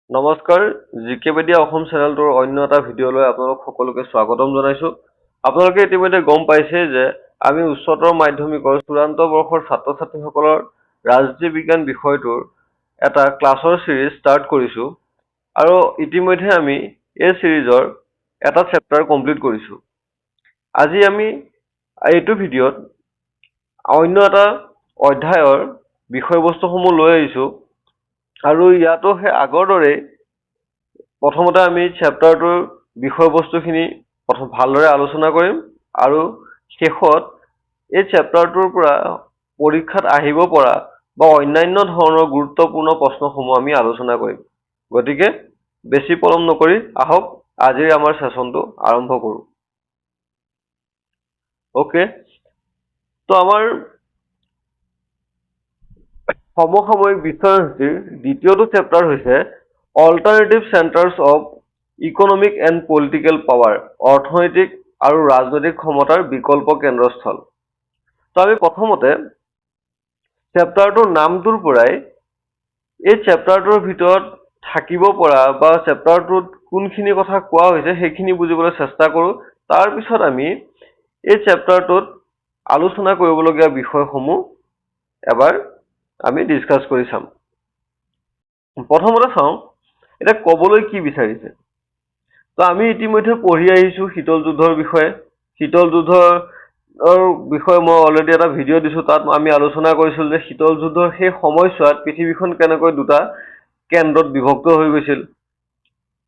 নমস্কাৰ জিকেপিডিয়া অসম চেনেলটোৰ অন্য এটা ভিডিঅ'লৈ আপোনালোক সকলোকে স্বাগতম জনাইছো। আপোনালোকে ইতিমধ্যে গম পাইছে যে আমি উচ্চতৰ মাধ্যমিকৰ চূড়ান্ত বৰ্ষৰ ছাত্ৰ ছাত্ৰীসকলৰ ৰাজনীতি বিজ্ঞান বিষয়টোৰ এটা ক্লাছৰ সিৰিজ ষ্টাৰ্ট কৰিছো আৰু ইতিমধ্যে আমি এই সিৰিজৰ এটা চেপ্টাৰ কমপ্লিট কৰিছো। আজি আমি এইটো ভিডিঅ'ত অন্য এটা অধ্যায়ৰ বিষয়বস্তুসমূহ লৈ আহিছো আৰু ইয়াতো সেই আগৰ দৰেই প্ৰথমতে আমি চেপ্টাৰটোৰ বিষয়বস্তুখিনি ভালদৰে আলোচনা কৰিম আৰু শেষত এই চেপ্টাৰটোৰ পৰা পৰীক্ষাত আহিব পৰা বা অন্যান্য ধৰণৰ গুৰুত্বপূৰ্ণ প্ৰশ্নসমূহ আমি আলোচনা কৰিম। গতিকে বেছি পলম নকৰি আহক আজিৰ আমাৰ সেশনটো আৰম্ভ কৰোঁ। ওকে, তো আমাৰ সমসাময়িক বিশ্বাসনীতিৰ দ্বিতীয়টো চেপ্টাৰ হৈছে alternative centres of economic and political power, অৰ্থনৈতিক আৰু ৰাজনৈতিক ক্ষমতাৰ বিকল্প কেন্দ্ৰস্থল। তো আমি প্ৰথমতে চেপ্টাৰটোৰ নামটোৰ পৰাই এই চেপ্টাৰটোৰ ভিতৰত থাকিব পৰা বা চেপ্টাৰটোত কোনখিনি কথা কোৱা হৈছে সেইখিনি বুজিবলৈ চেষ্টা কৰোঁ। তাৰপিছত আমি এই চেপ্টাৰটোত আলোচনা কৰিবলগীয়া বিষয়সমূহ এবাৰ আমি ডিছকাছ কৰি চাম। প্ৰথমতে চাওঁ এতিয়া ক'বলৈ কি বিচাৰিছে। তো আমি ইতিমধ্যে পঢ়ি আহিছোঁ শীতল যুদ্ধৰ বিষয়ে। শীতল যুদ্ধৰ বিষয়ে মই অলৰেডি এটা ভিডিঅ' দিছোঁ, তাত আমি আলোচনা কৰিছিলোঁ যে শীতল যুদ্ধৰ সেই সময়ছোৱাত পৃথিৱীখন কেনেকৈ দুটা কেন্দ্ৰত বিভক্ত হৈ গৈছিল।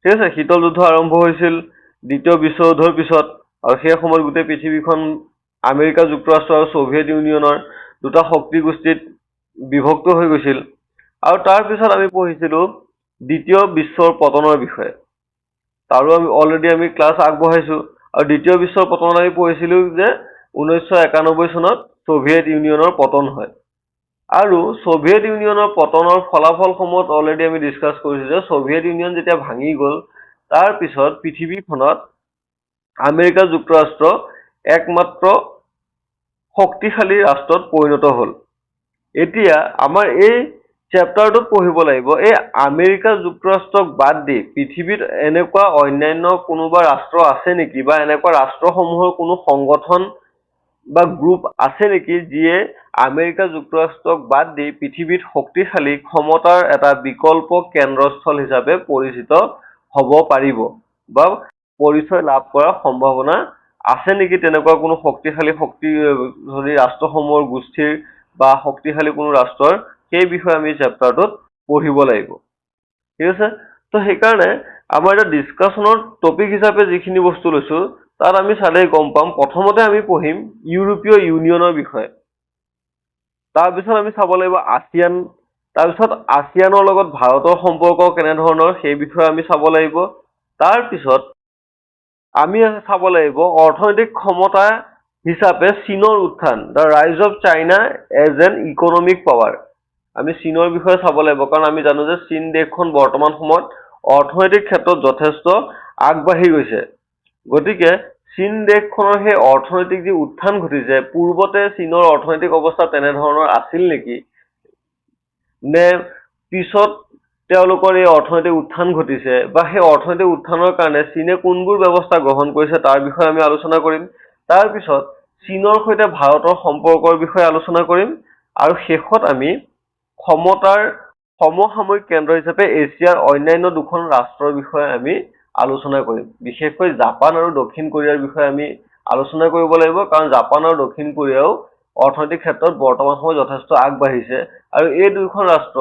ঠিক আছে, শীতল যুদ্ধ আৰম্ভ হৈছিল দ্বিতীয় বিশ্বযুদ্ধৰ পিছত আৰু সেই সময়ত গোটেই পৃথিৱীখন আমেৰিকা যুক্তৰাষ্ট্ৰ আৰু ছোভিয়েট ইউনিয়নৰ দুটা শক্তি গোষ্ঠীত বিভক্ত হৈ গৈছিল। আৰু তাৰপিছত আমি পঢ়িছিলোঁ দ্বিতীয় বিশ্বৰ পতনৰ বিষয়ে, তাৰো আমি অলৰেডি ক্লাছ আগবঢ়াইছোঁ। আৰু দ্বিতীয় বিশ্বৰ পতনত আমি পঢ়িছিলোঁ যে 1991 চনত ছোভিয়েট ইউনিয়নৰ পতন হয়। আৰু ছোভিয়েট ইউনিয়নৰ পতনৰ ফলাফলসমূহত অলৰেডি আমি ডিছকাছ কৰিছোঁ যে ছোভিয়েট ইউনিয়ন যেতিয়া ভাঙি গ'ল, তাৰপিছত পৃথিৱীখনত আমেৰিকা যুক্তৰাষ্ট্ৰ একমাত্ৰ শক্তিশালী ৰাষ্ট্ৰত পৰিণত হ'ল। এতিয়া আমাৰ এই চেপ্টাৰটোত পঢ়িব লাগিব এই আমেৰিকা যুক্তৰাষ্ট্ৰক বাদ দি পৃথিৱীত এনেকুৱা অন্যান্য কোনোবা ৰাষ্ট্ৰ আছে নেকি, বা এনেকুৱা ৰাষ্ট্ৰসমূহৰ কোনো সংগঠন বা গ্ৰুপ আছে নেকি যিয়ে আমেৰিকা যুক্তৰাষ্ট্ৰক বাদ দি পৃথিৱীত শক্তিশালী ক্ষমতাৰ এটা বিকল্প কেন্দ্ৰস্থল হিচাপে পৰিচিত হ'ব পাৰিব বা পৰিচয় লাভ কৰাৰ সম্ভাৱনা আছে নেকি তেনেকুৱা কোনো শক্তিশালী ৰাষ্ট্ৰসমূহৰ গোষ্ঠীৰ বা শক্তিশালী কোনো ৰাষ্ট্ৰৰ, সেই বিষয়ে আমি চেপ্টাৰটোত পঢ়িব লাগিব। ঠিক আছে, তো সেইকাৰণে আমাৰ এটা ডিছকাশ্যনৰ টপিক হিচাপে যিখিনি বস্তু লৈছোঁ তাত আমি চালেই গম পাম। প্ৰথমতে আমি পঢ়িম ইউৰোপীয় ইউনিয়নৰ বিষয়ে, তাৰপিছত আমি চাব লাগিব আছিয়ান, তাৰপিছত আছিয়ানৰ লগত ভাৰতৰ সম্পৰ্ক কেনেধৰণৰ সেই বিষয়ে আমি চাব লাগিব। তাৰপিছত আমি চাব লাগিব অৰ্থনৈতিক ক্ষমতা হিচাপে চীনৰ উত্থান, the rise of China as an economic power. আমি চীনৰ বিষয়ে চাব লাগিব, কাৰণ আমি জানো যে চীন দেশখন বৰ্তমান সময়ত অৰ্থনৈতিক ক্ষেত্ৰত যথেষ্ট আগবাঢ়ি গৈছে। গতিকে চীন দেশখনৰ সেই অৰ্থনৈতিক যি উত্থান ঘটিছে, পূৰ্বতে চীনৰ অৰ্থনৈতিক অৱস্থা তেনেধৰণৰ আছিল নেকি, নে পিছত তেওঁলোকৰ এই অৰ্থনৈতিক উত্থান ঘটিছে, বা সেই অৰ্থনৈতিক উত্থানৰ কাৰণে চীনে কোনবোৰ ব্যৱস্থা গ্ৰহণ কৰিছে তাৰ বিষয়ে আমি আলোচনা কৰিম। তাৰপিছত চীনৰ সৈতে ভাৰতৰ সম্পৰ্কৰ বিষয়ে আলোচনা কৰিম আৰু শেষত আমি ক্ষমতাৰ সমসাময়িক কেন্দ্ৰ হিচাপে এছিয়াৰ অন্যান্য দুখন ৰাষ্ট্ৰৰ বিষয়ে আমি আলোচনা কৰিম। বিশেষকৈ জাপান আৰু দক্ষিণ কোৰিয়াৰ বিষয়ে আমি আলোচনা কৰিব লাগিব, কাৰণ জাপান আৰু দক্ষিণ কোৰিয়াও অৰ্থনৈতিক ক্ষেত্ৰত বৰ্তমান সময়ত যথেষ্ট আগবাঢ়িছে আৰু এই দুয়োখন ৰাষ্ট্ৰ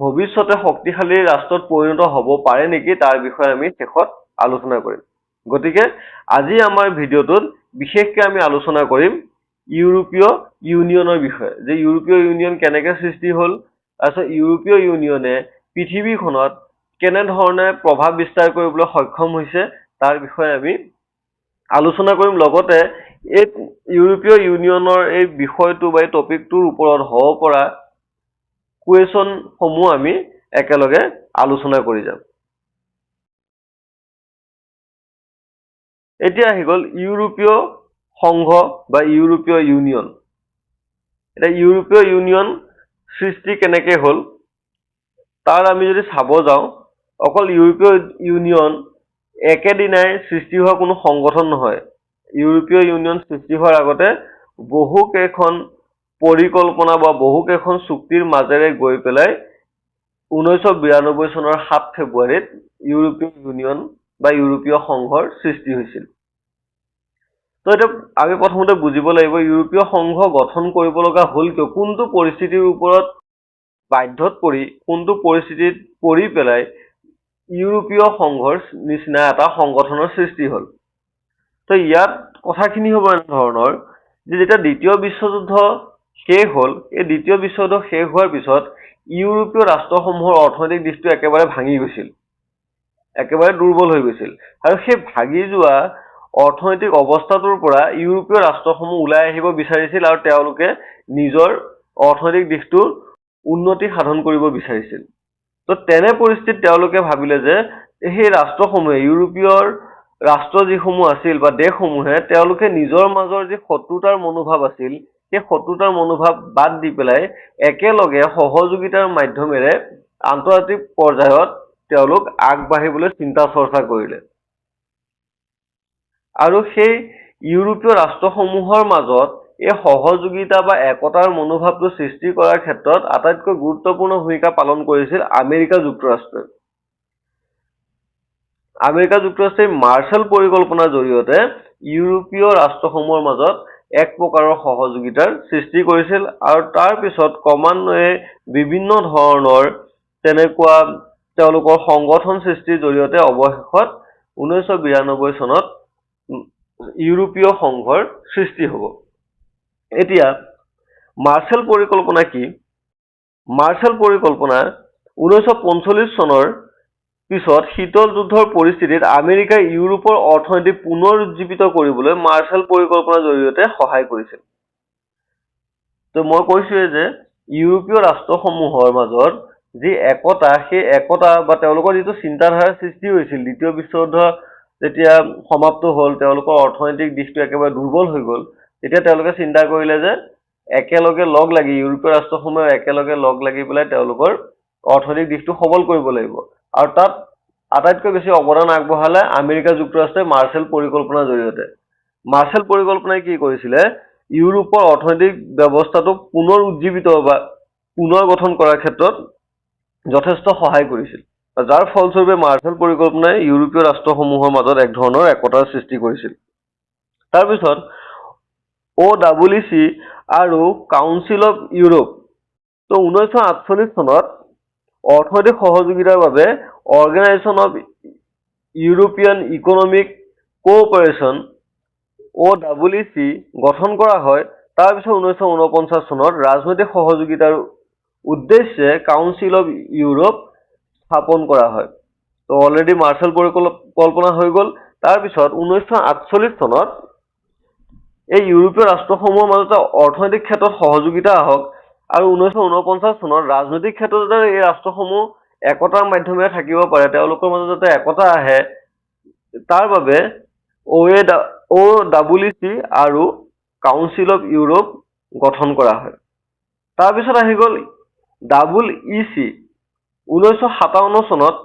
ভৱিষ্যতে শক্তিশালী ৰাষ্ট্ৰত পৰিণত হ'ব পাৰে নেকি তাৰ বিষয়ে আমি শেষত আলোচনা কৰিম। গতিকে আজি আমাৰ ভিডিঅ'টোত বিশেষকৈ আমি আলোচনা কৰিম ইউৰোপীয় ইউনিয়নৰ বিষয়ে, যে ইউৰোপীয় ইউনিয়ন কেনেকৈ সৃষ্টি হ'ল, তাৰপিছত ইউৰোপীয় ইউনিয়নে পৃথিৱীখনত কেনেধৰণে প্ৰভাৱ বিস্তাৰ কৰিবলৈ সক্ষম হৈছে তাৰ বিষয়ে আমি আলোচনা কৰিম। লগতে এই ইউৰোপীয় ইউনিয়নৰ এই বিষয়টো বা এই টপিকটোৰ ওপৰত হ'ব পৰা কুৱেশ্যনসমূহ আমি একেলগে আলোচনা কৰি যাম। এতিয়া আহি গ'ল ইউৰোপীয় সংঘ বা ইউৰোপীয় ইউনিয়ন। এতিয়া ইউৰোপীয় ইউনিয়ন সৃষ্টি কেনেকৈ হ'ল তাৰ আমি যদি চাব যাওঁ, অকল ইউৰোপীয় ইউনিয়ন একেদিনাই সৃষ্টি হোৱা কোনো সংগঠন নহয়। ইউৰোপীয় ইউনিয়ন সৃষ্টি হোৱাৰ আগতে বহু কেইখন পৰিকল্পনা বা বহু কেইখন চুক্তিৰ মাজেৰে গৈ পেলাই 1992 চনৰ 7 ফেব্ৰুৱাৰীত ইউৰোপীয় ইউনিয়ন বা ইউৰোপীয় সংঘৰ সৃষ্টি হৈছিল। তো এতিয়া আমি প্ৰথমতে বুজিব লাগিব ইউৰোপীয় সংঘ গঠন কৰিব লগা হ'ল কিয়, কোনটো পৰিস্থিতিৰ ওপৰত বাধ্যত পৰি, কোনটো পৰিস্থিতিত পৰি পেলাই ইউৰোপীয় সংঘৰ নিচিনা এটা সংগঠনৰ সৃষ্টি হ'ল। তো ইয়াত কথাখিনি হ'ব এনেধৰণৰ যে যেতিয়া দ্বিতীয় বিশ্বযুদ্ধ শেষ হ'ল, এই দ্বিতীয় বিশ্বযুদ্ধ শেষ হোৱাৰ পিছত ইউৰোপীয় ৰাষ্ট্ৰসমূহৰ অৰ্থনৈতিক দিশটো একেবাৰে ভাঙি গৈছিল, একেবাৰে দুৰ্বল হৈ গৈছিল। আৰু সেই ভাগি যোৱা অৰ্থনৈতিক অৱস্থাটোৰ পৰা ইউৰোপীয় ৰাষ্ট্ৰসমূহ ওলাই আহিব বিচাৰিছিল আৰু তেওঁলোকে নিজৰ অৰ্থনৈতিক দিশটোৰ উন্নতি সাধন কৰিব বিচাৰিছিল। তো তেনে পৰিস্থিতিত তেওঁলোকে ভাবিলে যে সেই ৰাষ্ট্ৰসমূহে, ইউৰোপীয় ৰাষ্ট্ৰ যিসমূহ আছিল বা দেশসমূহে, তেওঁলোকে নিজৰ মাজৰ যি শত্ৰুতাৰ মনোভাৱ আছিল, সেই শত্ৰুতাৰ মনোভাৱ বাদ দি পেলাই একেলগে সহযোগিতাৰ মাধ্যমেৰে আন্তৰ্জাতিক পৰ্যায়ত তেওঁলোক আগবাঢ়িবলৈ চিন্তা চৰ্চা কৰিলে। আৰু সেই ইউৰোপীয় ৰাষ্ট্ৰসমূহৰ মাজত এই সহযোগিতা বা একতাৰ মনোভাৱটো সৃষ্টি কৰাৰ ক্ষেত্ৰত আটাইতকৈ গুৰুত্বপূৰ্ণ ভূমিকা পালন কৰিছিল আমেৰিকা যুক্তৰাষ্ট্ৰই। আমেৰিকা যুক্তৰাষ্ট্ৰই মাৰ্শ্বাল পৰিকল্পনাৰ জৰিয়তে ইউৰোপীয় ৰাষ্ট্ৰসমূহৰ মাজত এক প্ৰকাৰৰ সহযোগিতাৰ সৃষ্টি কৰিছিল আৰু তাৰ পিছত ক্ৰমান্বয়ে বিভিন্ন ধৰণৰ তেনেকুৱা তেওঁলোকৰ সংগঠন সৃষ্টিৰ জৰিয়তে অৱশেষত 1992 চনত ইউৰোপীয় সংঘৰ সৃষ্টি হ'ব। এতিয়া মাৰ্শ্বাল পৰিকল্পনা কি? মাৰ্শ্বাল পৰিকল্পনা 1945 চনৰ পিছত শীতল যুদ্ধৰ পৰিস্থিতিত আমেৰিকাই ইউৰোপৰ অৰ্থনীতি পুনৰুজ্জীৱিত কৰিবলৈ মাৰ্শ্বাল পৰিকল্পনাৰ জৰিয়তে সহায় কৰিছিল। তো মই কৈছোৱে যে ইউৰোপীয় ৰাষ্ট্ৰসমূহৰ মাজত যি একতা, সেই একতা বা তেওঁলোকৰ যিটো চিন্তাধাৰাৰ সৃষ্টি হৈছিল, দ্বিতীয় বিশ্বযুদ্ধ যেতিয়া সমাপ্ত হ'ল, তেওঁলোকৰ অৰ্থনৈতিক দিশটো একেবাৰে দুৰ্বল হৈ গ'ল, তেতিয়া তেওঁলোকে চিন্তা কৰিলে যে একেলগে লগ লাগি, ইউৰোপীয় ৰাষ্ট্ৰসমূহে একেলগে লগ লাগি পেলাই তেওঁলোকৰ অৰ্থনৈতিক দিশটো সবল কৰিব লাগিব। আৰু তাত আটাইতকৈ বেছি অৱদান আগবঢ়ালে আমেৰিকা যুক্তৰাষ্ট্ৰই মাৰ্শ্বাল পৰিকল্পনাৰ জৰিয়তে। মাৰ্শ্বাল পৰিকল্পনাই কি কৰিছিলে, ইউৰোপৰ অৰ্থনৈতিক ব্যৱস্থাটোক পুনৰ উজ্জীৱিত বা পুনৰ গঠন কৰাৰ ক্ষেত্ৰত যথেষ্ট সহায় কৰিছিল। যাৰ ফলস্বৰূপে মাৰ্শ্বাল পৰিকল্পনাই ইউৰোপীয় ৰাষ্ট্ৰসমূহৰ মাজত এক ধৰণৰ একতাৰ সৃষ্টি কৰিছিল। তাৰপিছত OEC আৰু কাউন্সিল অফ ইউৰোপ। তো 1948 চনত অৰ্থনৈতিক সহযোগিতাৰ বাবে organisation of European economic cooperation OEC গঠন কৰা হয়। তাৰপিছত 1949 চনত ৰাজনৈতিক সহযোগিতাৰ উদ্দেশ্যে কাউন্সিল অফ ইউৰোপ স্থাপন কৰা হয়। তো অলৰেডি মাৰ্শ্বাল পৰিকল্পনা হৈ গ'ল। তাৰপিছত 1948 চনত এই ইউৰোপীয় ৰাষ্ট্ৰসমূহৰ মাজতে অৰ্থনৈতিক ক্ষেত্ৰত সহযোগিতা আহক আৰু 1949 চনত ৰাজনৈতিক ক্ষেত্ৰত যাতে এই ৰাষ্ট্ৰসমূহ একতাৰ মাধ্যমেৰে থাকিব পাৰে, তেওঁলোকৰ মাজত যাতে একতা আহে, তাৰ বাবে OEC আৰু কাউন্সিল অফ ইউৰোপ গঠন কৰা হয়। তাৰপিছত আহি গ'ল EEC। 1957 চনত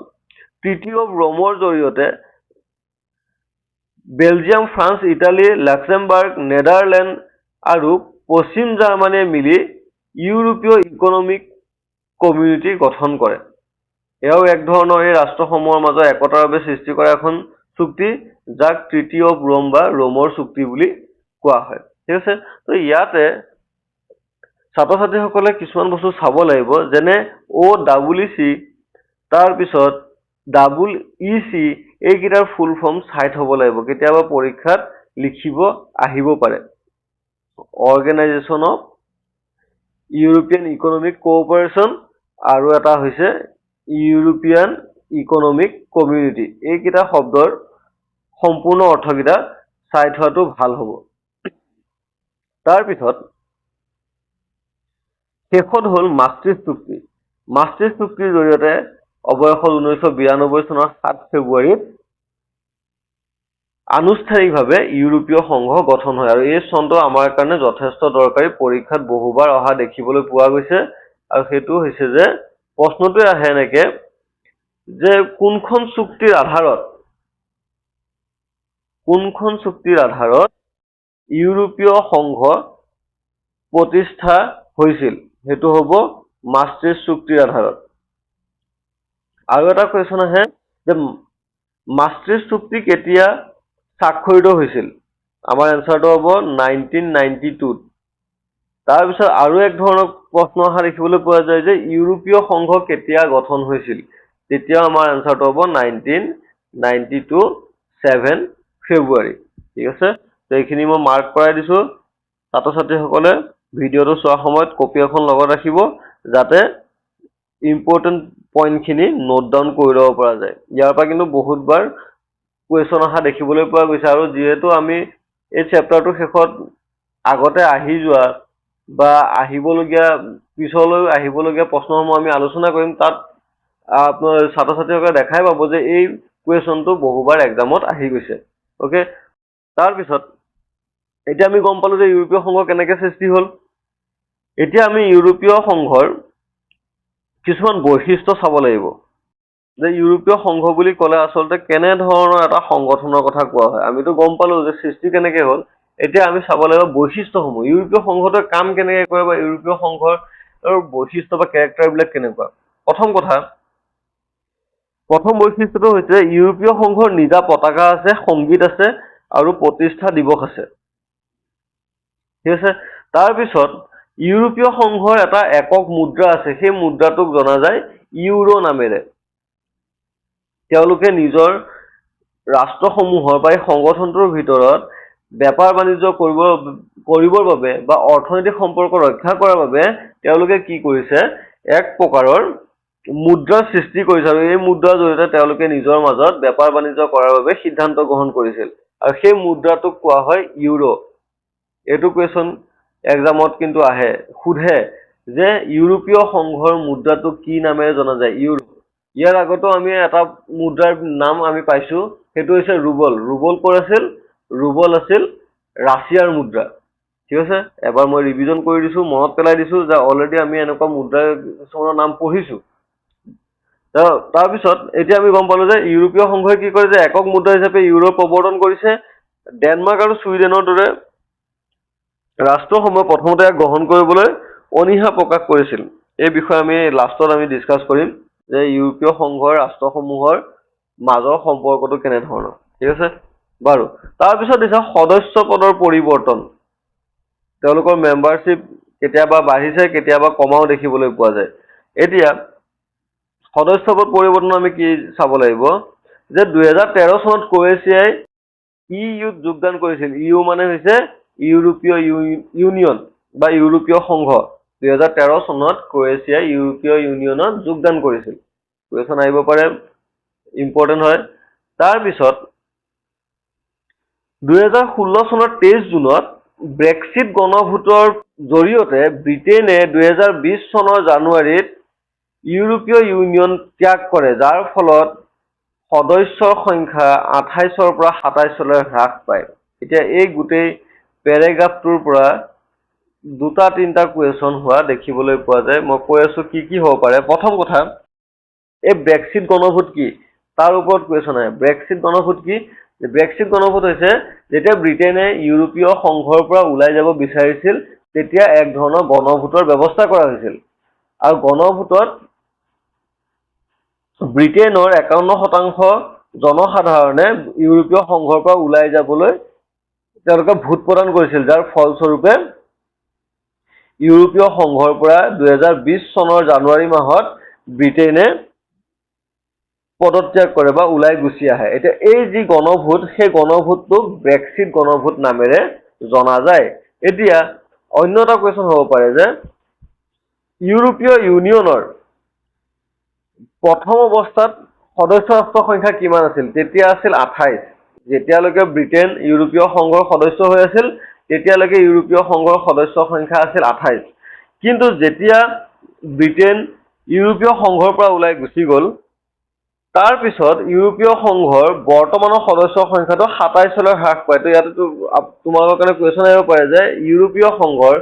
ট্ৰিটি অফ ৰোমৰ জৰিয়তে Belgium, France, Italy, Luxembourg, Netherland আৰু পশ্চিম জাৰ্মানীয়ে মিলি ইউৰোপীয় ইকনমিক কমিউনিটি গঠন কৰে। এয়াও এক ধৰণৰ এই ৰাষ্ট্ৰসমূহৰ মাজত একতাৰ বাবে সৃষ্টি কৰা এখন চুক্তি, যাক ট্ৰিটি অফ ৰোম বা ৰোমৰ চুক্তি বুলি কোৱা হয়। ঠিক আছে। তো ইয়াতে ছাত্ৰ ছাত্ৰীসকলে কিছুমান বস্তু চাব লাগিব, যেনে OEC, তাৰপিছত EEC, এইকেইটাৰ ফুল ফৰ্ম চাই থব লাগিব, কেতিয়াবা পৰীক্ষাত লিখিব আহিব পাৰে। Organisation of European economic cooperation আৰু এটা হৈছে ইউৰোপিয়ান ইকনমিক কমিউনিটি। এইকেইটা শব্দৰ সম্পূৰ্ণ অৰ্থকেইটা চাই থোৱাটো ভাল হ'ব। তাৰপিছত শেষত হ'ল মাষ্ট্ৰিষ্ট চুক্তি। মাষ্ট্ৰিষ্ট চুক্তিৰ জৰিয়তে অৱশেষত 1992 চনৰ 7 ফেব্ৰুৱাৰীত আনুষ্ঠানিকভাৱে ইউৰোপীয় সংঘ গঠন হয়। আৰু এই চনটো আমাৰ কাৰণে যথেষ্ট দৰকাৰী, পৰীক্ষাত বহুবাৰ অহা দেখিবলৈ পোৱা গৈছে। আৰু সেইটো হৈছে যে প্ৰশ্নটো আহে এনেকে যে কোনখন চুক্তিৰ আধাৰত ইউৰোপীয় সংঘ প্ৰতিষ্ঠা হৈছিল? সেইটো হ'ব মাষ্ট্ৰিষ্ট চুক্তিৰ আধাৰত। আৰু এটা কুৱেশ্যন আহে যে মাষ্ট্ৰিষ্ট চুক্তি কেতিয়া স্বাক্ষৰিত হৈছিল? আমাৰ এনচাৰটো হ'ব 1992। তাৰপিছত আৰু এক ধৰণৰ প্ৰশ্ন অহা দেখিবলৈ পোৱা যায় যে ইউৰোপীয় সংঘ কেতিয়া গঠন হৈছিল? তেতিয়াও আমাৰ এনচাৰটো হ'ব 1992 7 ফেব্ৰুৱাৰী। ঠিক আছে, তো এইখিনি মই মাৰ্ক কৰাই দিছোঁ। ছাত্ৰ ছাত্ৰীসকলে ভিডিঅ'টো চোৱাৰ সময়ত কপি এখন লগত ৰাখিব যাতে ইম্পৰ্টেণ্ট পইণ্টখিনি নোট ডাউন কৰি ল'ব পৰা যায়। ইয়াৰ পৰা কিন্তু বহুতবাৰ কুৱেশ্যন অহা দেখিবলৈ পোৱা গৈছে, আৰু যিহেতু আমি এই চেপ্টাৰটোৰ শেষত আগতে আহি যোৱা বা পিছলৈ আহিবলগীয়া প্ৰশ্নসমূহ আমি আলোচনা কৰিম, তাত আপোনাৰ ছাত্ৰ ছাত্ৰীসকলে দেখাই পাব যে এই কুৱেশ্যনটো বহুবাৰ এক্সামত আহি গৈছে। অ'কে, তাৰপিছত এতিয়া আমি গম পালোঁ যে ইউৰোপীয় সংঘ কেনেকৈ সৃষ্টি হ'ল। এতিয়া আমি ইউৰোপীয় সংঘৰ কিছুমান বৈশিষ্ট্য চাব লাগিব যে ইউৰোপীয় সংঘ বুলি ক'লে আচলতে কেনেধৰণৰ এটা সংগঠনৰ কথা কোৱা হয়। আমিতো গম পালোঁ যে সৃষ্টি কেনেকৈ হ'ল, এতিয়া আমি চাব লাগিব বৈশিষ্ট্যসমূহ। ইউৰোপীয় সংঘটোৱে কাম কেনেকৈ কৰে বা ইউৰোপীয় সংঘৰ বৈশিষ্ট্য বা কেৰেক্টাৰবিলাক কেনেকুৱা। প্ৰথম বৈশিষ্ট্যটো হৈছে ইউৰোপীয় সংঘৰ নিজা পতাকা আছে, সংগীত আছে আৰু প্ৰতিষ্ঠা দিৱস আছে। ঠিক আছে, তাৰপিছত ইউৰোপীয় সংঘৰ এটা একক মুদ্ৰা আছে, সেই মুদ্ৰাটোক জনা যায় ইউৰো নামেৰে। তেওঁলোকে নিজৰ ৰাষ্ট্ৰসমূহৰ বা এই সংগঠনটোৰ ভিতৰত বেপাৰ বাণিজ্য কৰিবৰ বাবে বা অৰ্থনৈতিক সম্পৰ্ক ৰক্ষা কৰাৰ বাবে তেওঁলোকে কি কৰিছে, এক প্ৰকাৰৰ মুদ্ৰাৰ সৃষ্টি কৰিছে, আৰু এই মুদ্ৰাৰ জৰিয়তে তেওঁলোকে নিজৰ মাজত বেপাৰ বাণিজ্য কৰাৰ বাবে সিদ্ধান্ত গ্ৰহণ কৰিছিল, আৰু সেই মুদ্ৰাটোক কোৱা হয় ইউৰো। এইটো কুৱেশ্যন এক্সামত কিন্তু সোধে যে ইউৰোপীয় সংঘৰ মুদ্ৰাটো কি নামেৰে জনা যায়? ইউৰো। ইয়াৰ আগতো আমি এটা মুদ্ৰাৰ নাম আমি পাইছোঁ, সেইটো হৈছে ৰুবল। ৰুবল ক'ৰ আছিল? ৰুবল আছিল ৰাছিয়াৰ মুদ্ৰা। ঠিক আছে, এবাৰ মই ৰিভিজন কৰি দিছোঁ, মনত পেলাই দিছোঁ যে অলৰেডি আমি এনেকুৱা মুদ্ৰা কিছুমানৰ নাম পঢ়িছোঁ। তাৰপিছত এতিয়া আমি গম পালোঁ যে ইউৰোপীয় সংঘই কি কৰে যে একক মুদ্ৰা হিচাপে ইউৰো প্ৰৱৰ্তন কৰিছে। ডেনমাৰ্ক আৰু ছুইডেনৰ দৰে ৰাষ্ট্ৰসমূহে প্ৰথমতে গ্ৰহণ কৰিবলৈ অনীহা প্ৰকাশ কৰিছিল। এই বিষয়ে আমি লাষ্টত ডিছকাছ কৰিম যে ইউৰোপীয় সংঘৰ ৰাষ্ট্ৰসমূহৰ মাজৰ সম্পৰ্কটো কেনেধৰণৰ। ঠিক আছে বাৰু, তাৰপিছত দিছে সদস্য পদৰ পৰিৱৰ্তন। তেওঁলোকৰ মেম্বাৰশ্বিপ কেতিয়াবা বাঢ়িছে, কেতিয়াবা কমাও দেখিবলৈ পোৱা যায়। এতিয়া সদস্য পদ পৰিৱৰ্তন আমি কি চাব লাগিব যে 2013 চনত ক্ৰ'ৱেছিয়াই ইউত যোগদান কৰিছিল। ইউ মানে হৈছে ইউৰোপীয় ইউনিয়ন বা ইউৰোপীয় সংঘ। 2013 চনত ক্ৰ'ৱেছিয়াই ইউৰোপীয় ইউনিয়নত যোগদান কৰিছিল। কুৱেশ্যন আহিব পাৰে, ইম্পৰ্টেণ্ট হয়। তাৰপিছত 2016 চনৰ 23 জুনত ব্ৰেক্সিট গণভোটৰ জৰিয়তে ব্ৰিটেইনে 2020 চনৰ জানুৱাৰীত ইউৰোপীয় ইউনিয়ন ত্যাগ কৰে, যাৰ ফলত সদস্যৰ সংখ্যা 28ৰ পৰা 27লৈ হ্ৰাস পায়। এতিয়া এই গোটেই পেৰেগ্ৰাফটোৰ পৰা দুটা তিনিটা কুৱেশ্যন হোৱা দেখিবলৈ পোৱা যায়। মই কৈ আছোঁ কি কি হ'ব পাৰে। প্ৰথম কথা, এই ব্ৰেক্সিট গণভোট কি, তাৰ ওপৰত কুৱেশ্যন আহে। ব্ৰেক্সিট গণভোট কি? ব্ৰেক্সিট গণভোট হৈছে যেতিয়া ব্ৰিটেইনে ইউৰোপীয় সংঘৰ পৰা ওলাই যাব বিচাৰিছিল, তেতিয়া এক ধৰণৰ গণভোটৰ ব্যৱস্থা কৰা হৈছিল, আৰু গণভোটত ব্ৰিটেইনৰ 51% জনসাধাৰণে ইউৰোপীয় সংঘৰ পৰা ওলাই যাবলৈ তেওঁলোকে ভোট প্ৰদান কৰিছিল, যাৰ ফলস্বৰূপে ইউৰোপীয় সংঘৰ পৰা 2020 চনৰ জানুৱাৰী মাহত ব্ৰিটেইনে পদত্যাগ কৰে বা ওলাই গুচি আহে। এতিয়া এই যি গণভোট, সেই গণভোটটোক ব্ৰেক্সিট গণভোট নামেৰে জনা যায়। এতিয়া অন্য এটা কুৱেশ্যন হ'ব পাৰে যে ইউৰোপীয় ইউনিয়নৰ প্ৰথম অৱস্থাত সদস্য ৰাষ্ট্ৰৰ সংখ্যা কিমান আছিল? তেতিয়া আছিল 28। যেতিয়ালৈকে ব্ৰিটেইন ইউৰোপীয় সংঘৰ সদস্য হৈ আছিল, তেতিয়ালৈকে ইউৰোপীয় সংঘৰ সদস্যৰ সংখ্যা আছিল 28। কিন্তু যেতিয়া ব্ৰিটেইন ইউৰোপীয় সংঘৰ পৰা ওলাই গুচি গ'ল, তাৰপিছত ইউৰোপীয় সংঘৰ বৰ্তমানৰ সদস্যৰ সংখ্যাটো 27লৈ হ্ৰাস পায়। তো ইয়াতে তোমালোকৰ কাৰণে কুৱেশ্যন আহিব পাৰে যে ইউৰোপীয় সংঘৰ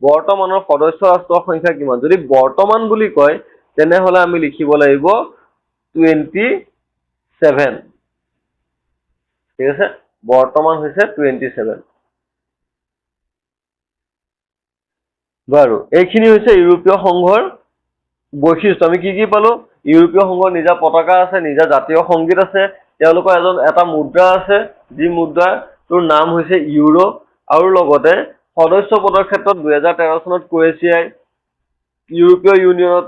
বৰ্তমানৰ সদস্য ৰাষ্ট্ৰৰ সংখ্যা কিমান? যদি বৰ্তমান বুলি কয়, তেনেহলে আমি লিখিব লাগিব 27। ঠিক আছে, বৰ্তমান হৈছে 27। বাৰু এইখিনি হৈছে ইউৰোপীয় সংঘৰ বৈশিষ্ট্য। আমি কি পালো? ইউৰোপীয় সংঘৰ নিজা পতাকা আছে, নিজা জাতীয় সংগীত আছে, তেওঁলোকৰ এটা মুদ্ৰা আছে, যি মুদ্ৰাটোৰ নাম হৈছে ইউৰো, আৰু লগতে সদস্য পদৰ ক্ষেত্ৰত 2013 চনত ক্ৰ'ৱেছিয়াই ইউৰোপীয় ইউনিয়নত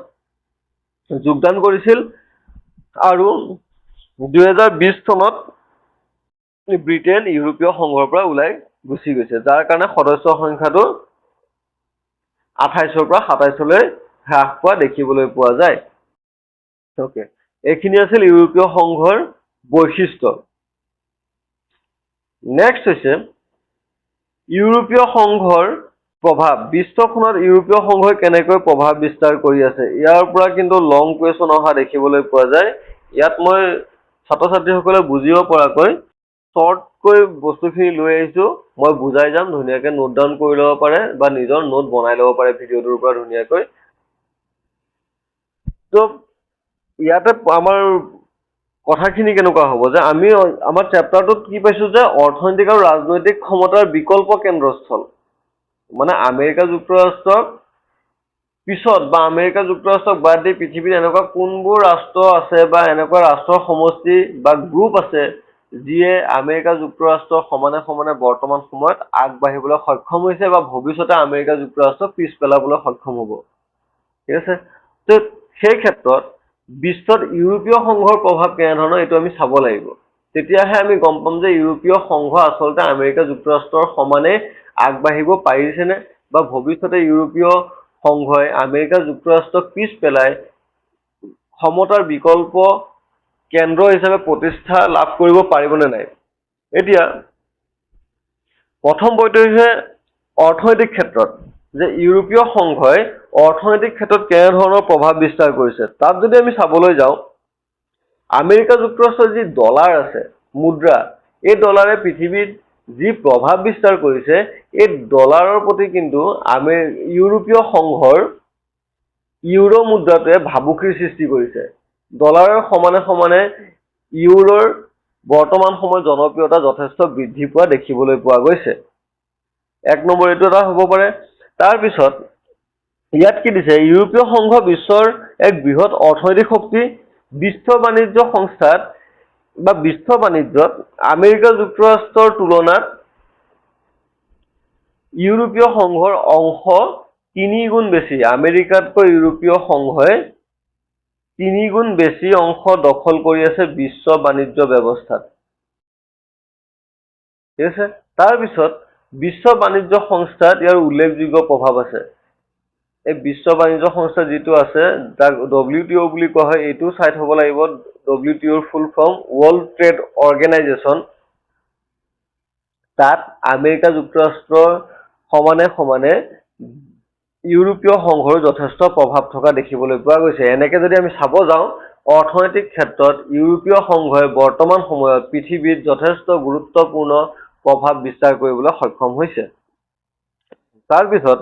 যোগদান কৰিছিল, আৰু 2020 চনত ব্ৰিটেইন ইউৰোপীয় সংঘৰ পৰা ওলাই গুচি গৈছে, যাৰ কাৰণে সদস্য সংখ্যাটো 28ৰ পৰা 27লৈ হ্ৰাস পোৱা দেখিবলৈ পোৱা যায়। ওকে, এইখিনি আছিল ইউৰোপীয় সংঘৰ বৈশিষ্ট্য। নেক্সট হৈছে ইউৰোপীয় সংঘৰ প্ৰভাৱ। বিশ্বখনত ইউৰোপীয় সংঘই কেনেকৈ প্ৰভাৱ বিস্তাৰ কৰি আছে, ইয়াৰ পৰা কিন্তু লং কুৱেশ্যন অহা দেখিবলৈ পোৱা যায়। ইয়াত মই ছাত্ৰ ছাত্ৰীসকলে বুজিব পৰাকৈ শ্বৰ্টকৈ বস্তুখিনি লৈ আহিছো, মই বুজাই যাম, ধুনীয়াকৈ নোট ডাউন কৰি ল'ব পাৰে বা নিজৰ নোট বনাই ল'ব পাৰে ভিডিঅ'টোৰ পৰা ধুনীয়াকৈ। তো ইয়াতে আমাৰ কথাখিনি কেনেকুৱা হ'ব যে আমি আমাৰ চেপ্টাৰটোত কি পাইছো যে অৰ্থনৈতিক আৰু ৰাজনৈতিক ক্ষমতাৰ বিকল্প কেন্দ্ৰস্থল, মানে আমেৰিকা যুক্তৰাষ্ট্ৰক পিছত বা আমেৰিকা যুক্তৰাষ্ট্ৰক বাদ দি পৃথিৱীত এনেকুৱা কোনবোৰ ৰাষ্ট্ৰ আছে বা এনেকুৱা ৰাষ্ট্ৰৰ সমষ্টি বা গ্ৰুপ আছে যিয়ে আমেৰিকা যুক্তৰাষ্ট্ৰৰ সমানে সমানে বৰ্তমান সময়ত আগবাঢ়িবলৈ সক্ষম হৈছে বা ভৱিষ্যতে আমেৰিকা যুক্তৰাষ্ট্ৰক পিছ পেলাবলৈ সক্ষম হ'ব। ঠিক আছে, তো সেই ক্ষেত্ৰত বিশ্বত ইউৰোপীয় সংঘৰ প্ৰভাৱ কেনেধৰণৰ এইটো আমি চাব লাগিব। তেতিয়াহে আমি গম পাম যে ইউৰোপীয় সংঘ আচলতে আমেৰিকা যুক্তৰাষ্ট্ৰৰ সমানে আগবাঢ়িব পাৰিছেনে, বা ভৱিষ্যতে ইউৰোপীয় সংঘই আমেৰিকা যুক্তৰাষ্ট্ৰক পিছ পেলাই সমতাৰ বিকল্প কেন্দ্ৰ হিচাপে প্ৰতিষ্ঠা লাভ কৰিব পাৰিবনে নাই। এতিয়া প্ৰথম পইণ্ট হৈছে অৰ্থনৈতিক ক্ষেত্ৰত, যে ইউৰোপীয় সংঘই অৰ্থনৈতিক ক্ষেত্ৰত কেনেধৰণৰ প্ৰভাৱ বিস্তাৰ কৰিছে। তাত যদি আমি চাবলৈ যাওঁ, আমেৰিকা যুক্তৰাষ্ট্ৰৰ যি ডলাৰ আছে, মুদ্ৰা, এই ডলাৰে পৃথিৱীত যি প্ৰভাৱ বিস্তাৰ কৰিছে, এই ডলাৰৰ প্ৰতি কিন্তু ইউৰোপীয় সংঘৰ ইউৰো মুদ্ৰাটোৱে ভাবুকিৰ সৃষ্টি কৰিছে। ডলাৰৰ সমানে সমানে ইউৰোৰ বৰ্তমান সময়ত জনপ্ৰিয়তা যথেষ্ট বৃদ্ধি পোৱা দেখিবলৈ পোৱা গৈছে। এক নম্বৰ এইটো এটা হ'ব পাৰে। তাৰপিছত ইয়াত কি দিছে, ইউৰোপীয় সংঘ বিশ্বৰ এক বৃহৎ অৰ্থনৈতিক শক্তি। বিশ্ব বাণিজ্য সংস্থাত বা বিশ্ব বাণিজ্যত আমেৰিকা যুক্তৰাষ্ট্ৰৰ তুলনাত ইউৰোপীয় সংঘৰ অংশ 3 গুণ বেছি। আমেৰিকাতকৈ ইউৰোপীয় সংঘই 3 গুণ বেছি অংশ দখল কৰি আছে বিশ্ব বাণিজ্য ব্যৱস্থাত। ঠিক আছে, তাৰপিছত বিশ্ব বাণিজ্য সংস্থাত ইয়াৰ উল্লেখযোগ্য প্ৰভাৱ আছে। এই বিশ্ব বাণিজ্য সংস্থা যিটো আছে, যাক WTO বুলি কোৱা হয়, এইটো চাই থব লাগিব। WTOৰ full form world trade organisation. তাত আমেৰিকা যুক্তৰাষ্ট্ৰৰ সমানে সমানে ইউৰোপীয় সংঘৰ যথেষ্ট প্ৰভাৱ থকা দেখিবলৈ পোৱা গৈছে। এনেকে যদি আমি চাব যাওঁ, অৰ্থনৈতিক ক্ষেত্ৰত ইউৰোপীয় সংঘই বৰ্তমান সময়ত পৃথিৱীত যথেষ্ট গুৰুত্বপূৰ্ণ প্ৰভাৱ বিস্তাৰ কৰিবলৈ সক্ষম হৈছে। তাৰপিছত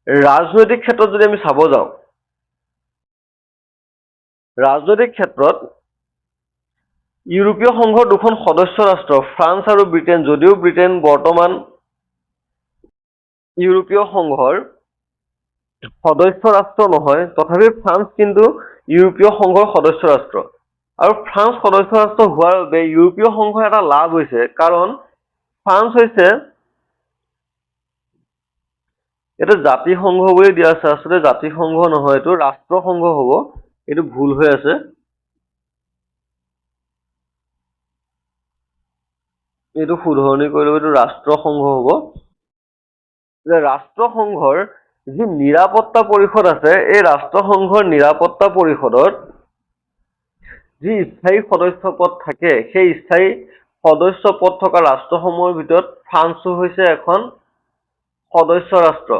ৰাজনৈতিক ক্ষেত্ৰত যদি আমি চাব যাওঁ, ৰাজনৈতিক ক্ষেত্ৰত ইউৰোপীয় সংঘৰ দুখন সদস্য ৰাষ্ট্ৰ ফ্ৰান্স আৰু ব্ৰিটেইন, যদিও ব্ৰিটেইন বৰ্তমান ইউৰোপীয় সংঘৰ সদস্য ৰাষ্ট্ৰ নহয়, তথাপি ফ্ৰান্স কিন্তু ইউৰোপীয় সংঘৰ সদস্য ৰাষ্ট্ৰ। আৰু ফ্ৰান্স সদস্য ৰাষ্ট্ৰ হোৱাৰ বাবে ইউৰোপীয় সংঘৰ এটা লাভ হৈছে, কাৰণ ফ্ৰান্স হৈছে, এইটো জাতিসংঘ বুলি দিয়া আছে, আচলতে জাতিসংঘ নহয়, এইটো ৰাষ্ট্ৰসংঘ হ'ব। এইটো ভুল হৈ আছে। এইটো শুধৰণি কৰি ল'ব, এইটো ৰাষ্ট্ৰসংঘ হ'ব। যে ৰাষ্ট্ৰসংঘৰ যি নিৰাপত্তা পৰিষদ আছে, এই ৰাষ্ট্ৰসংঘৰ নিৰাপত্তা পৰিষদত যি স্থায়ী সদস্য পদ থাকে, সেই স্থায়ী সদস্য পদ থকা ৰাষ্ট্ৰসমূহৰ ভিতৰত ফ্ৰান্সো হৈছে এখন সদস্য ৰাষ্ট্ৰ।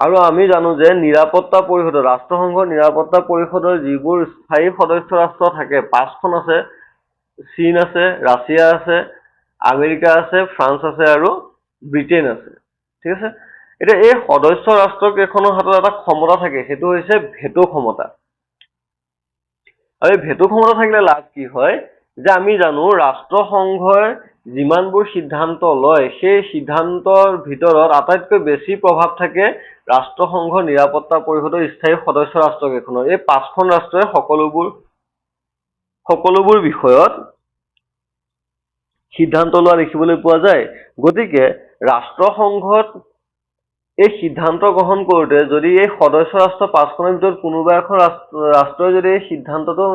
আৰু আমি জানো যে নিৰাপত্তা পৰিষদৰ, ৰাষ্ট্ৰসংঘৰ নিৰাপত্তা পৰিষদৰ যিবোৰ স্থায়ী সদস্য ৰাষ্ট্ৰ থাকে, 5খন আছে। চীন আছে, ৰাছিয়া আছে, আমেৰিকা আছে, ফ্ৰান্স আছে আৰু ব্ৰিটেইন আছে। ঠিক আছে, এতিয়া এই সদস্য ৰাষ্ট্ৰকেইখনৰ হাতত এটা ক্ষমতা থাকে, সেইটো হৈছে ভেটো ক্ষমতা। আৰু এই ভেটো ক্ষমতা থাকিলে লাভ কি হয়, যে আমি জানো ৰাষ্ট্ৰসংঘই যিমানবোৰ সিদ্ধান্ত লয় সেই সিদ্ধান্তৰ ভিতৰত আটাইতকৈ বেছি প্ৰভাৱ থাকে ৰাষ্ট্ৰসংঘ নিৰাপত্তা পৰিষদৰ স্থায়ী সদস্য ৰাষ্ট্ৰকেইখনৰ। এই 5খন ৰাষ্ট্ৰই সকলোবোৰ বিষয়ত সিদ্ধান্ত লোৱা দেখিবলৈ পোৱা যায়। গতিকে ৰাষ্ট্ৰসংঘত এই সিদ্ধান্ত গ্ৰহণ কৰোঁতে যদি এই সদস্য ৰাষ্ট্ৰ 5খনৰ ভিতৰত কোনোবা এখন ৰাষ্ট্ৰই যদি এই সিদ্ধান্তটো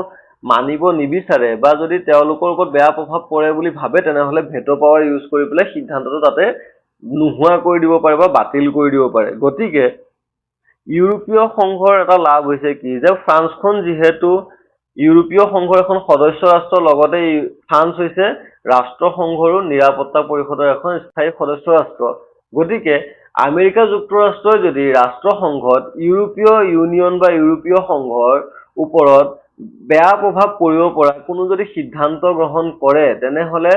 মানিব নিবিচাৰে বা যদি তেওঁলোকৰ ওপৰত বেয়া প্ৰভাৱ পৰে বুলি ভাবে, তেনেহলে ভেটো পাৱাৰ ইউজ কৰি পেলাই সিদ্ধান্তটো তাতে নোহোৱা কৰি দিব পাৰে বা বাতিল কৰি দিব পাৰে। গতিকে ইউৰোপীয় সংঘৰ এটা লাভ হৈছে কি, যে ফ্ৰান্সখন যিহেতু ইউৰোপীয় সংঘৰ এখন সদস্য ৰাষ্ট্ৰৰ লগতে ফ্ৰান্স হৈছে ৰাষ্ট্ৰসংঘৰো নিৰাপত্তা পৰিষদৰ এখন স্থায়ী সদস্য ৰাষ্ট্ৰ। গতিকে আমেৰিকা যুক্তৰাষ্ট্ৰই যদি ৰাষ্ট্ৰসংঘত ইউৰোপীয় ইউনিয়ন বা ইউৰোপীয় সংঘৰ ওপৰত বেয়া প্ৰভাৱ পৰিব পৰা কোনো যদি সিদ্ধান্ত গ্ৰহণ কৰে, তেনেহলে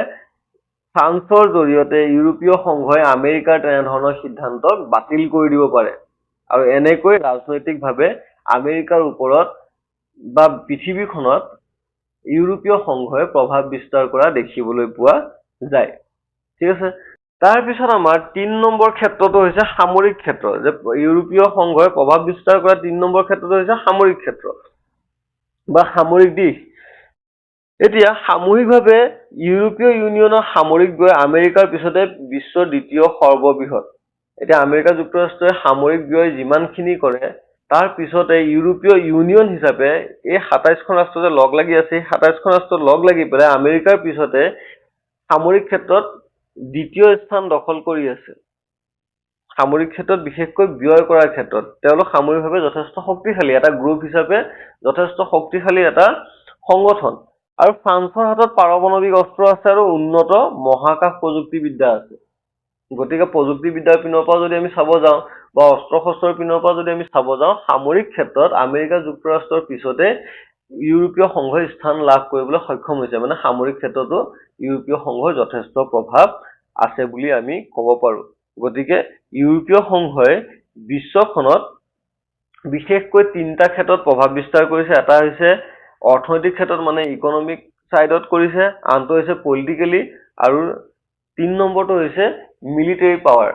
ফ্ৰান্সৰ জৰিয়তে ইউৰোপীয় সংঘই আমেৰিকাৰ তেনেধৰণৰ সিদ্ধান্তক বাতিল কৰি দিব পাৰে। আৰু এনেকৈ ৰাজনৈতিকভাৱে আমেৰিকাৰ ওপৰত বা পৃথিৱীখনত ইউৰোপীয় সংঘই প্ৰভাৱ বিস্তাৰ কৰা দেখিবলৈ পোৱা যায়। ঠিক আছে। তাৰপিছত আমাৰ 3 নম্বৰ ক্ষেত্ৰটো হৈছে সামৰিক ক্ষেত্ৰ। যে ইউৰোপীয় সংঘই প্ৰভাৱ বিস্তাৰ কৰা 3 নম্বৰ ক্ষেত্ৰটো হৈছে সামৰিক ক্ষেত্ৰ বা সামৰিক দিশ। এতিয়া সামূহিকভাৱে ইউৰোপীয় ইউনিয়নৰ সামৰিক ব্যয় আমেৰিকাৰ পিছতে বিশ্বৰ দ্বিতীয় সৰ্ববৃহৎ। এতিয়া আমেৰিকা যুক্তৰাষ্ট্ৰই সামৰিক ব্যয় যিমানখিনি কৰে, তাৰ পিছতে ইউৰোপীয় ইউনিয়ন হিচাপে এই 27খন ৰাষ্ট্ৰ যে লগ লাগি আছে, এই 27খন ৰাষ্ট্ৰ লগ লাগি পেলাই আমেৰিকাৰ পিছতে সামৰিক ক্ষেত্ৰত দ্বিতীয় স্থান দখল কৰি আছে। সামৰিক ক্ষেত্ৰত বিশেষকৈ ব্যয় কৰাৰ ক্ষেত্ৰত তেওঁলোক সামৰিকভাৱে যথেষ্ট শক্তিশালী, এটা গ্ৰুপ হিচাপে যথেষ্ট শক্তিশালী এটা সংগঠন। আৰু ফ্ৰান্সৰ হাতত পাৰমাণৱিক অস্ত্ৰ আছে আৰু উন্নত মহাকাশ প্ৰযুক্তিবিদ্যা আছে। গতিকে প্ৰযুক্তিবিদ্যাৰ পিনৰ পৰা যদি আমি চাব যাওঁ বা অস্ত্ৰ শস্ত্ৰৰ পিনৰ পৰা যদি আমি চাব যাওঁ, সামৰিক ক্ষেত্ৰত আমেৰিকা যুক্তৰাষ্ট্ৰৰ পিছতে ইউৰোপীয় সংঘই স্থান লাভ কৰিবলৈ সক্ষম হৈছে। মানে সামৰিক ক্ষেত্ৰতো ইউৰোপীয় সংঘৰ যথেষ্ট প্ৰভাৱ আছে বুলি আমি ক'ব পাৰো। গতিকে ইউৰোপীয় সংঘই বিশ্বখনত বিশেষকৈ 3টা ক্ষেত্ৰত প্ৰভাৱ বিস্তাৰ কৰিছে। এটা হৈছে অৰ্থনৈতিক ক্ষেত্ৰত, মানে ইকনমিক চাইডত কৰিছে, আনটো হৈছে পলিটিকেলি, আৰু 3 নম্বৰটো হৈছে মিলিটাৰী পাৱাৰ,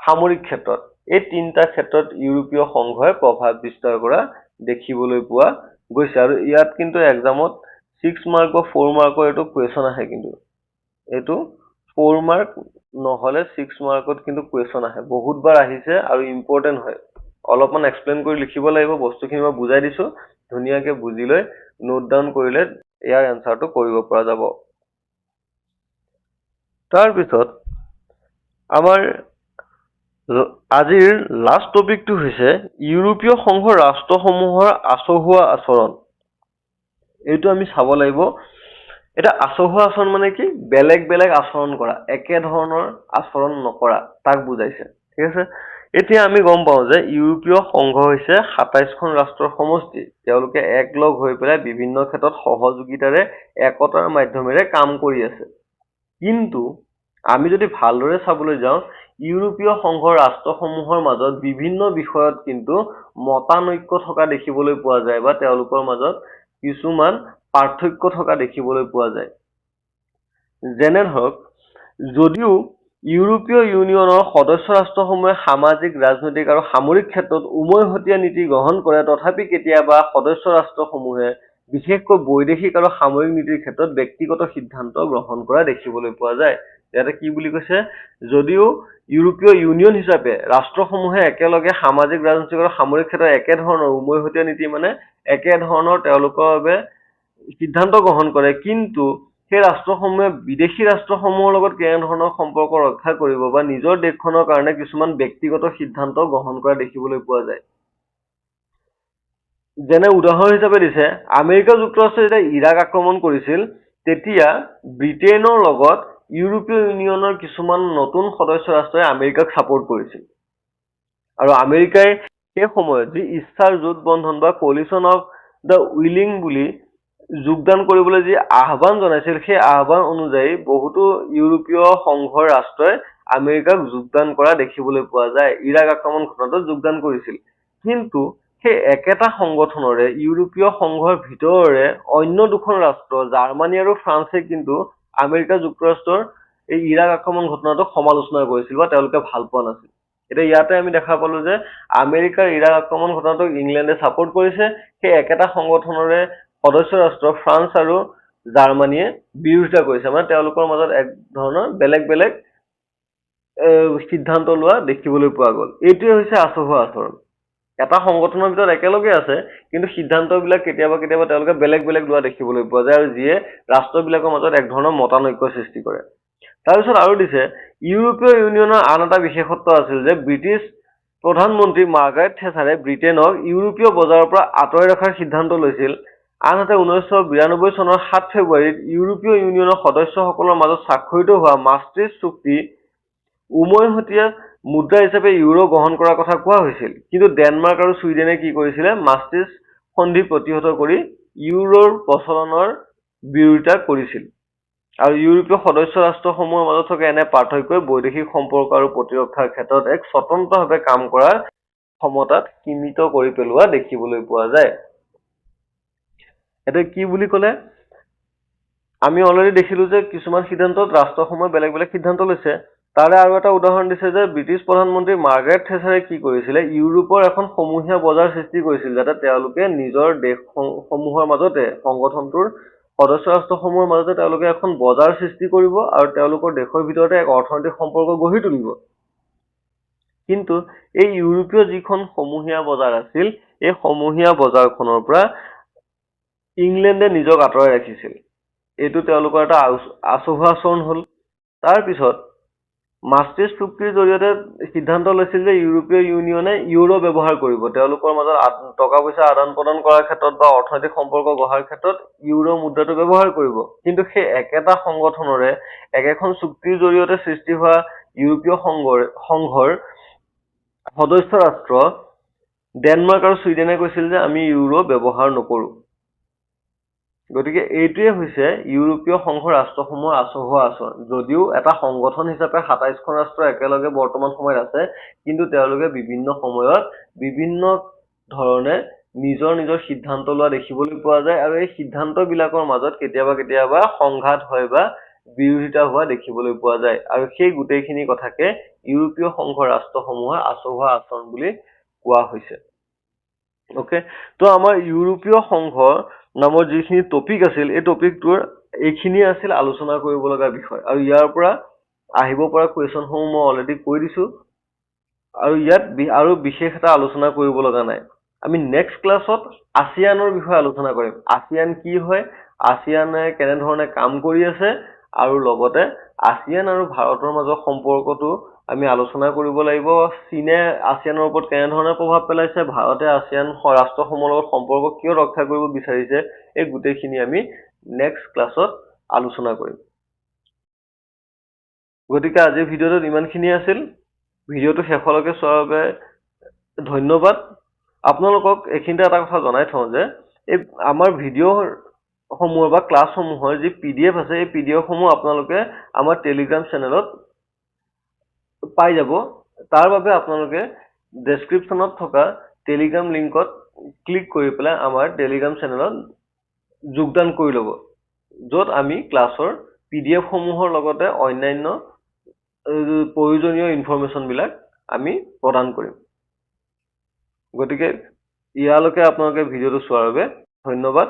সামৰিক ক্ষেত্ৰত। এই 3টা ক্ষেত্ৰত ইউৰোপীয় সংঘই প্ৰভাৱ বিস্তাৰ কৰা দেখিবলৈ পোৱা গৈছে। আৰু ইয়াত কিন্তু এক্সামত 6 মাৰ্ক বা 4 মাৰ্কৰ এইটো কুৱেশ্যন আহে। কিন্তু এইটো 4 মাৰ্ক নহলে 6 মাৰ্কত কিন্তু কুৱেশ্যন আহে, বহুতবাৰ আহিছে আৰু ইম্পৰ্টেণ্ট হয়। অলপমান এক্সপ্লেইন কৰি লিখিব লাগিব, বস্তুখিনি মই বুজাই দিছো, ধুনীয়াকে বুজি লৈ নোট ডাউন কৰিলে ইয়াৰ এনচাৰটো কৰিব পৰা যাব। তাৰপিছত আমাৰ আজিৰ লাষ্ট টপিকটো হৈছে ইউৰোপীয় সংঘৰ ৰাষ্ট্ৰসমূহৰ আচহুৱা আচৰণ। এইটো আমি চাব লাগিব। এটা আচহুৱা আচৰণ মানে কি, বেলেগ বেলেগ আচৰণ কৰা, একে ধৰণৰ আচৰণ নকৰা, তাক বুজাইছে। ঠিক আছে। এতিয়া আমি গম পাওঁ যে ইউৰোপীয় সংঘ হৈছে 27খন ৰাষ্ট্ৰৰ সমষ্টি। তেওঁলোকে একলগ হৈ পেলাই বিভিন্ন ক্ষেত্ৰত সহযোগিতাৰে একতাৰ মাধ্যমেৰে কাম কৰি আছে। কিন্তু আমি যদি ভালদৰে চাবলৈ যাওঁ, ইউৰোপীয় সংঘৰ ৰাষ্ট্ৰসমূহৰ মাজত বিভিন্ন বিষয়ত কিন্তু মতানৈক্য থকা দেখিবলৈ পোৱা যায় বা তেওঁলোকৰ মাজত কিছুমান পাৰ্থক্য থকা দেখিবলৈ পোৱা যায়। যেনে ধৰক, যদিও ইউৰোপীয় ইউনিয়নৰ সদস্য ৰাষ্ট্ৰসমূহে সামাজিক, ৰাজনৈতিক আৰু সামৰিক ক্ষেত্ৰত উমৈহতীয়া নীতি গ্ৰহণ কৰে, তথাপি কেতিয়াবা সদস্য ৰাষ্ট্ৰসমূহে বিশেষকৈ বৈদেশিক আৰু সামৰিক নীতিৰ ক্ষেত্ৰত ব্যক্তিগত সিদ্ধান্ত গ্ৰহণ কৰা দেখিবলৈ পোৱা যায়। ইয়াতে কি বুলি কৈছে, যদিও ইউৰোপীয় ইউনিয়ন হিচাপে ৰাষ্ট্ৰসমূহে একেলগে সামাজিক, ৰাজনৈতিক আৰু সামৰিক ক্ষেত্ৰত একেধৰণৰ উমৈহতীয়া নীতি, মানে একেধৰণৰ তেওঁলোকৰ বাবে সিদ্ধান্ত গ্ৰহণ কৰে, কিন্তু সেই ৰাষ্ট্ৰসমূহে বিদেশী ৰাষ্ট্ৰসমূহৰ লগত কেনেধৰণৰ সম্পৰ্ক ৰক্ষা কৰিব বা নিজৰ দেশখনৰ কাৰণে কিছুমান ব্যক্তিগত সিদ্ধান্ত গ্ৰহণ কৰা দেখিবলৈ পোৱা যায়। যেনে উদাহৰণ হিচাপে দিছে, আমেৰিকা যুক্তৰাষ্ট্ৰই যেতিয়া ইৰাক আক্ৰমণ কৰিছিল, তেতিয়া ব্ৰিটেইনৰ লগত ইউৰোপীয় ইউনিয়নৰ কিছুমান নতুন সদস্য ৰাষ্ট্ৰই আমেৰিকাক ছাপোৰ্ট কৰিছিল। আৰু আমেৰিকাই সেই সময়ত যি ইষ্টাৰ জোট বন্ধন বা কোলিশ্যন অফ দ্য উইলিং বুলি যোগদান কৰিবলৈ যি আহ্বান জনাইছিল, সেই আহ্বান অনুযায়ী বহুতো ইউৰোপীয় সংঘৰ ৰাষ্ট্ৰই আমেৰিকাক যোগদান কৰা দেখিবলৈ পোৱা যায়, ইৰাক আক্ৰমণ ঘটনাটোত যোগদান কৰিছিল। কিন্তু সেই একেটা সংগঠনৰে ইউৰোপীয় সংঘৰ ভিতৰৰে অন্য দুখন ৰাষ্ট্ৰ জাৰ্মানী আৰু ফ্ৰান্সে কিন্তু আমেৰিকা যুক্তৰাষ্ট্ৰৰ এই ইৰাক আক্ৰমণ ঘটনাটোক সমালোচনা কৰিছিল বা তেওঁলোকে ভাল পোৱা নাছিল। এতিয়া ইয়াতে আমি দেখা পালো যে আমেৰিকাৰ ইৰাক আক্ৰমণ ঘটনাটোক ইংলেণ্ডে ছাপোৰ্ট কৰিছে, সেই একেটা সংগঠনৰে সদস্য ৰাষ্ট্ৰ ফ্ৰান্স আৰু জাৰ্মানীয়ে বিৰোধিতা কৰিছে, মানে তেওঁলোকৰ মাজত এক ধৰণৰ বেলেগ বেলেগ সিদ্ধান্ত লোৱা দেখিবলৈ পোৱা গ'ল। এইটোৱে হৈছে আচহুৱা আচৰণ। এটা সংগঠনৰ ভিতৰত একেলগে আছে, কিন্তু সিদ্ধান্তবিলাক কেতিয়াবা কেতিয়াবা তেওঁলোকে বেলেগ বেলেগ লোৱা দেখিবলৈ পোৱা যায়, আৰু যিয়ে ৰাষ্ট্ৰবিলাকৰ মাজত এক ধৰণৰ মতানৈক্য সৃষ্টি কৰে। তাৰপিছত আৰু দিছে, ইউৰোপীয় ইউনিয়নৰ আন এটা বিশেষত্ব আছিল যে ব্ৰিটিছ প্ৰধানমন্ত্ৰী মাৰ্গাৰেট থেচাৰে ব্ৰিটেইনক ইউৰোপীয় বজাৰৰ পৰা আঁতৰাই ৰখাৰ সিদ্ধান্ত লৈছিল। আনহাতে 1992 চনৰ 7 ফেব্ৰুৱাৰীত ইউৰোপীয় ইউনিয়নৰ সদস্যসকলৰ মাজত স্বাক্ষৰিত হোৱা মাষ্ট্ৰিষ্ট চুক্তি উমৈহতীয়া মুদ্ৰা হিচাপে ইউৰো গ্ৰহণ কৰাৰ কথা কোৱা হৈছিল। কিন্তু ডেনমাৰ্ক আৰু ছুইডেনে কি কৰিছিলে, মাষ্ট্ৰিষ্ট সন্ধি প্ৰতিহত কৰি ইউৰোৰ প্ৰচলনৰ বিৰোধিতা কৰিছিল। আৰু ইউৰোপীয় সদস্য ৰাষ্ট্ৰসমূহৰ মাজত থকা এনে পাৰ্থক্যই বৈদেশিক সম্পৰ্ক আৰু প্ৰতিৰক্ষাৰ ক্ষেত্ৰত এক স্বতন্ত্ৰভাৱে কাম কৰাৰ ক্ষমতাত সীমিত কৰি পেলোৱা দেখিবলৈ পোৱা যায়। এতিয়া কি বুলি ক'লে, আমি অলৰেডি দেখিলো যে কিছুমান সিদ্ধান্তত ৰাষ্ট্ৰসমূহে বেলেগ বেলেগ সিদ্ধান্ত লৈছে। তাৰে আৰু এটা উদাহৰণ দিছে যে ব্ৰিটিছ প্ৰধানমন্ত্ৰী মাৰ্গাৰেট থেচাৰে কি কৰিছিলে, ইউৰোপৰ এখন সমূহীয়া বজাৰ সৃষ্টি কৰিছিল, যাতে তেওঁলোকে নিজৰ দেশসমূহৰ মাজতে সংগঠনটোৰ সদস্য ৰাষ্ট্ৰসমূহৰ মাজতে তেওঁলোকে এখন বজাৰ সৃষ্টি কৰিব আৰু তেওঁলোকৰ দেশৰ ভিতৰতে এক অৰ্থনৈতিক সম্পৰ্ক গঢ়ি তুলিব। কিন্তু এই ইউৰোপীয় যিখন সমূহীয়া বজাৰ আছিল, এই সমূহীয়া বজাৰখনৰ পৰা ইংলেণ্ডে নিজক আঁতৰাই ৰাখিছিল। এইটো তেওঁলোকৰ এটা আচহুৱা আচৰণ হ'ল। তাৰপিছত মাষ্ট্ৰিষ্ট চুক্তিৰ জৰিয়তে সিদ্ধান্ত লৈছিল যে ইউৰোপীয় ইউনিয়নে ইউৰো ব্যৱহাৰ কৰিব, তেওঁলোকৰ মাজত টকা পইচা আদান প্ৰদান কৰাৰ ক্ষেত্ৰত বা অৰ্থনৈতিক সম্পৰ্ক গঢ়াৰ ক্ষেত্ৰত ইউৰো মুদ্ৰাটো ব্যৱহাৰ কৰিব। কিন্তু সেই একেটা সংগঠনৰে একেখন চুক্তিৰ জৰিয়তে সৃষ্টি হোৱা ইউৰোপীয় সংঘৰ সদস্য ৰাষ্ট্ৰ ডেনমাৰ্ক আৰু ছুইডেনে কৈছিল যে আমি ইউৰো ব্যৱহাৰ নকৰোঁ। গতিকে এইটোৱে হৈছে ইউৰোপীয় সংঘৰ ৰাষ্ট্ৰসমূহৰ আচহুৱা আচৰণ। যদিও এটা সংগঠন হিচাপে 27খন ৰাষ্ট্ৰ একেলগে বৰ্তমান সময়ত আছে, কিন্তু তেওঁলোকে বিভিন্ন সময়ত বিভিন্ন ধৰণে নিজৰ নিজৰ সিদ্ধান্ত লোৱা দেখিবলৈ পোৱা যায়, আৰু এই সিদ্ধান্তবিলাকৰ মাজত কেতিয়াবা কেতিয়াবা সংঘাত হয় বা বিৰোধিতা হোৱা দেখিবলৈ পোৱা যায়। আৰু সেই গোটেইখিনি কথাকে ইউৰোপীয় সংঘৰ ৰাষ্ট্ৰসমূহৰ আচহুৱা আচৰণ বুলি কোৱা হৈছে। অ'কে, তো আমাৰ ইউৰোপীয় সংঘ নামৰ যিখিনি টপিক আছিল, এই টপিকটোৰ এইখিনিয়ে আছিল আলোচনা কৰিব লগা বিষয়। আৰু ইয়াৰ পৰা আহিব পৰা কুৱেশ্যনসমূহ মই অলৰেডি কৈ দিছোঁ, আৰু ইয়াত আৰু বিশেষ এটা আলোচনা কৰিব লগা নাই। আমি নেক্সট ক্লাছত আছিয়ানৰ বিষয়ে আলোচনা কৰিম। আছিয়ান কি হয়, আছিয়ানে কেনেধৰণে কাম কৰি আছে, আৰু লগতে আছিয়ান আৰু ভাৰতৰ মাজৰ সম্পৰ্কটো আমি আলোচনা কৰিব লাগিব। চীনে আছিয়ানৰ ওপৰত কেনেধৰণে প্ৰভাৱ পেলাইছে, ভাৰতে আছিয়ান ৰাষ্ট্ৰসমূহৰ লগত সম্পৰ্ক কিয় ৰক্ষা কৰিব বিচাৰিছে, এই গোটেইখিনি আমি নেক্সট ক্লাছত আলোচনা কৰিম। গতিকে আজিৰ ভিডিঅ'টোত ইমানখিনি আছিল। ভিডিঅ'টো শেষলৈকে চোৱাৰ বাবে ধন্যবাদ। আপোনালোকক এইখিনিতে এটা কথা জনাই থওঁ যে এই আমাৰ ভিডিঅ'সমূহৰ বা ক্লাছসমূহৰ যি PDF আছে, এই PDFসমূহ আপোনালোকে আমাৰ টেলিগ্ৰাম চেনেলত পাই যাব। তাৰ বাবে আপোনালোকে ডেছক্ৰিপশ্যনত থকা টেলিগ্ৰাম লিংকত ক্লিক কৰি পেলাই আমাৰ টেলিগ্ৰাম চেনেলত যোগদান কৰি ল'ব, য'ত আমি ক্লাছৰ PDFসমূহৰ লগতে অন্যান্য প্ৰয়োজনীয় ইনফৰমেশ্যনবিলাক আমি প্ৰদান কৰিম। গতিকে ইয়ালৈকে আপোনালোকে ভিডিঅ'টো চোৱাৰ বাবে ধন্যবাদ।